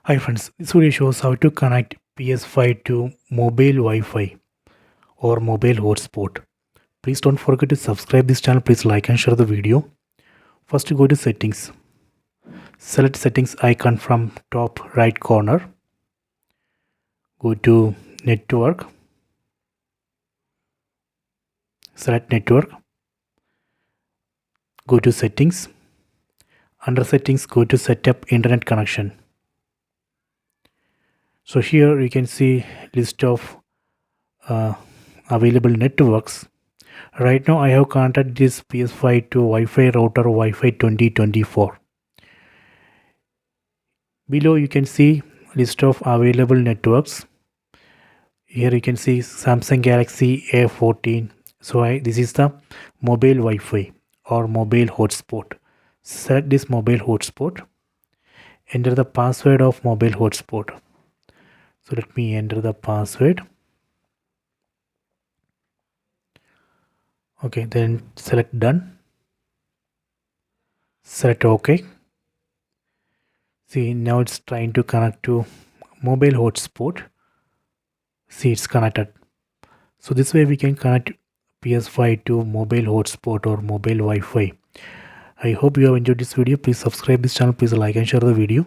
Hi friends, this video shows how to connect PS5 to mobile Wi-Fi or mobile hotspot. Please don't forget to subscribe this channel. Please like and share the video. First go to settings. Select settings icon from top right corner. Go to network. Select network. Go to settings. Under settings go to setup internet connection. So here you can see list of available networks. Right now I have connected this PS5 to Wi-Fi router Wi-Fi 2024. Below you can see list of available networks. Here you can see Samsung Galaxy A14. So this is the mobile Wi-Fi or mobile hotspot. Select this mobile hotspot. Enter the password of mobile hotspot. So let me enter the password. Okay, then select done. Select OK. See, now it's trying to connect to mobile hotspot. See, it's connected. So this way we can connect PS5 to mobile hotspot or mobile Wi-Fi. I hope you have enjoyed this video. Please subscribe this channel. Please like and share the video.